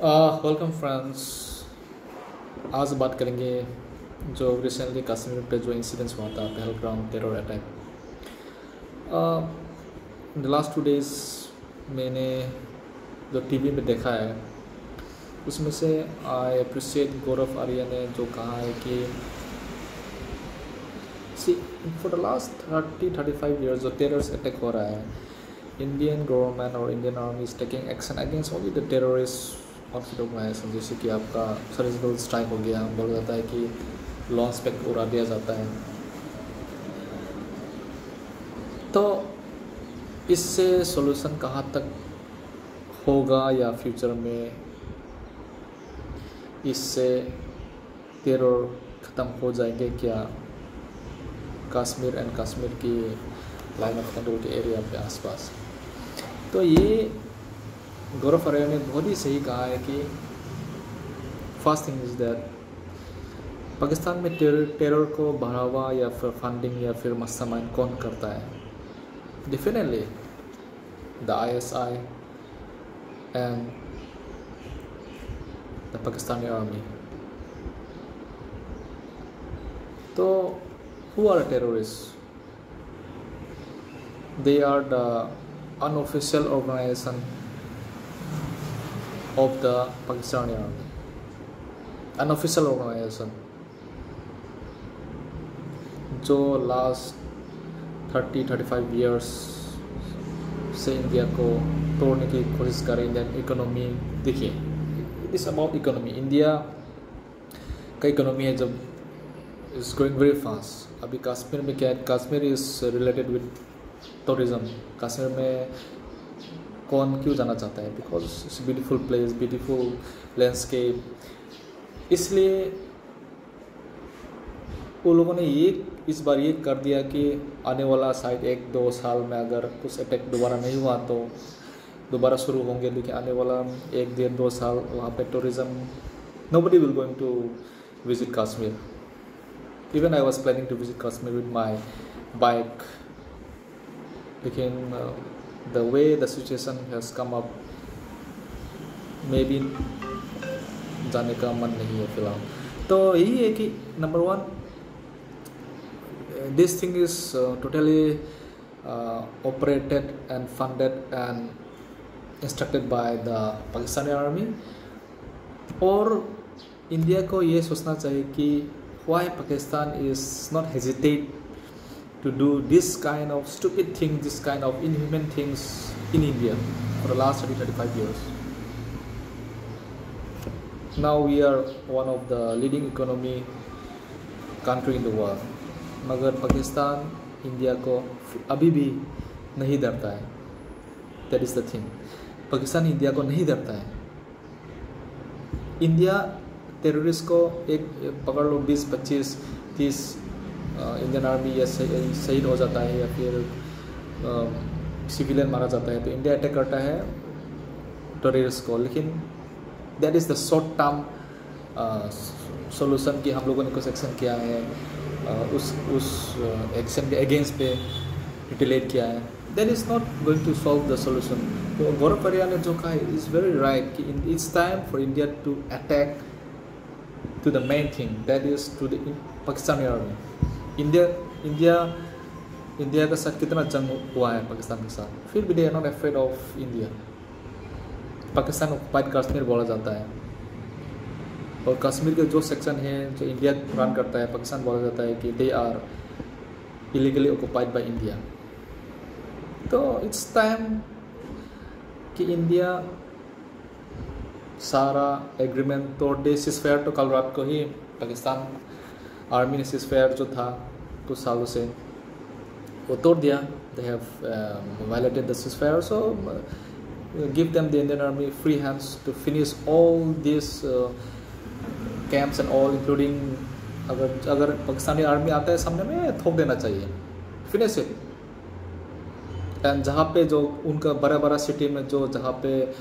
Welcome friends. आज बात करेंगे जो रिसेंटली कश्मीर पे जो इंसिडेंट्स हुआ था, Pahalgam terror attack. The last 2 days मैंने जो टीवी में देखा है उसमें से आई अप्रिशिएट गौरव आर्य ने जो कहा है कि see for the last 30-35 years जो टेररिस्ट अटैक हो रहा है, इंडियन गवर्नमेंट और Indian army is taking action against only the terrorist conflict organisation. जैसे कि आपका सर्जिकल स्ट्राइक हो गया, बोला जाता है कि लॉन्च पे उड़ा दिया जाता है। तो इससे सॉल्यूशन कहाँ तक होगा या फ्यूचर में इससे टेरर ख़त्म हो जाएंगे क्या कश्मीर एंड कश्मीर की लाइन ऑफ कंट्रोल के एरिया पे आसपास। तो ये गौरव आर्य ने बहुत ही सही कहा है कि first thing is that Pakistan में टेरर को बढ़ावा या फिर फंडिंग या फिर मास्टरमाइंड कौन करता है। Definitely the ISI and the Pakistani army. तो who are terrorists? They are the unofficial organization of the Pakistani army, unofficial organization जो लास्ट 30-35 ईयर्स से इंडिया को तोड़ने की कोशिश कर रही। इंडियन इकोनॉमी देखिए, it is about economy. India का इकोनॉमी है जब इज़ ग्रोइंग वेरी फास्ट। अभी कश्मीर में क्या है, Kashmir is related with tourism. Kashmir में कौन क्यों जाना चाहता है? Because it's beautiful place, beautiful landscape. इसलिए वो लोगों ने इस बार ये कर दिया कि आने वाला शायद 1-2 साल में अगर कुछ अटैक दोबारा नहीं हुआ तो दोबारा शुरू होंगे। लेकिन आने वाला 1-1.5-2 साल वहाँ पे tourism, nobody will going to visit Kashmir. Even I was planning to visit Kashmir with my bike, लेकिन the way the situation has come up, maybe जाने का मन नहीं है फिलहाल। तो यही है कि number 1, this thing is totally operated and funded and instructed by the Pakistani army। और इंडिया को ये सोचना चाहिए कि why Pakistan is not hesitate to do this kind of stupid thing, this kind of inhuman things in India for the last 30-35 years. Now we are one of the leading economy country in the world, मगर Pakistan India को अभी भी नहीं डरता है। That is the thing, Pakistan India को नहीं डरता है। इंडिया टेररिस्ट को एक पकड़ लो 20-25-30 इंडियन आर्मी या शहीद हो जाता है या फिर सिविलियन मारा जाता है, तो इंडिया अटैक करता है टेररिस्ट को। लेकिन that is the short term solution कि हम लोगों ने कुछ एक्शन किया है, उस एक्शन के अगेंस्ट पे रिटेलिएट किया है। That is not going to solve the solution. तो गौरव आर्य ने जो कहा है इज़ वेरी राइट कि it's time for India to attack to the main thing, that is to the Pakistani army। India का साथ कितना जंग हुआ है पाकिस्तान के साथ, फिर भी they are not afraid of India. Pakistan occupied Kashmir बोला जाता है, और कश्मीर के जो सेक्शन है जो इंडिया रन करता है, पाकिस्तान बोला जाता है कि they are illegally occupied by India. तो इट्स टाइम कि इंडिया सारा एग्रीमेंट तोड़ दे। सीज़फायर तो कल रात को ही पाकिस्तान आर्मी ने सीज़फायर जो था कुछ सालों से वो तोड़ दिया। They have violated the ceasefire, so give them the Indian army free hands to finish all this camps and all, including अगर पाकिस्तानी आर्मी आता है सामने में थोप देना चाहिए, फिनिश इट। एंड जहाँ पे जो उनका बड़ा सिटी में जो जहाँ पे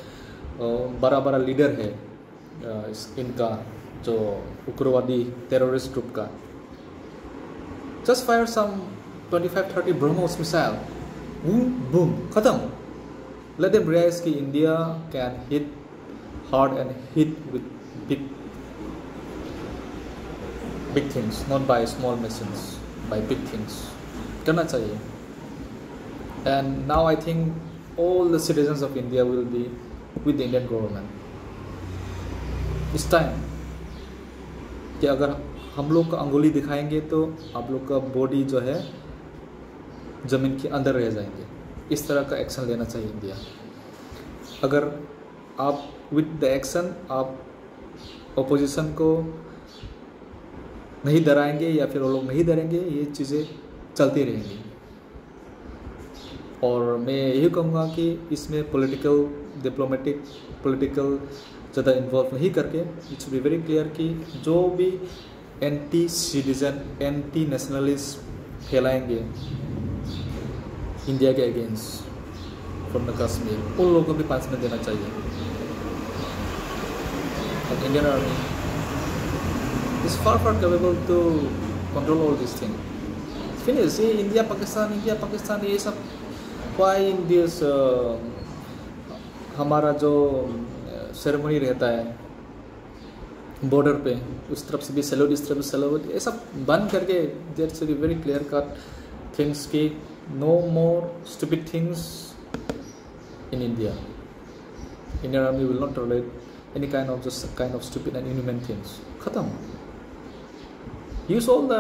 बड़ा लीडर है इनका जो उग्रवादी टेररिस्ट ग्रुप का, just fire some 25-30 BrahMos missile, boom boom खत्म। Let them realize कि India can hit hard and hit with big things, not by small machines, by big things. करना चाहिए. And now I think all the citizens of India will be with the Indian government. It's time कि अगर हम लोग का अंगुली दिखाएंगे तो आप लोग का बॉडी जो है ज़मीन के अंदर रह जाएंगे. इस तरह का एक्शन लेना चाहिए इंडिया. अगर आप विद द एक्शन आप अपोजिशन को नहीं डराएंगे या फिर वो लोग नहीं डरेंगे, ये चीज़ें चलती रहेंगी. और मैं यही कहूँगा कि इसमें पॉलिटिकल डिप्लोमेटिक पॉलिटिकल ज़्यादा इन्वॉल्व नहीं करके इट्स बी वेरी क्लियर कि जो भी एंटी सिटीजन एंटी नेशनलिस्ट फैलाएंगे इंडिया के अगेंस्ट फ्रॉम द कश्मीर, उन लोगों को भी पनिशमेंट देना चाहिए. और Indian army is far capable to control all this thing. Finish. ये इंडिया पाकिस्तान ये सब वाई इन दिस हमारा जो सेरेमनी रहता है बॉर्डर पे, उस तरफ से भी सैल्यूट इस तरफ से सैल्यूट, ये सब बंद करके there should be very clear cut things की no more stupid things in India. Indian army will not tolerate any kind of stupid and inhuman things. खत्म. Use all the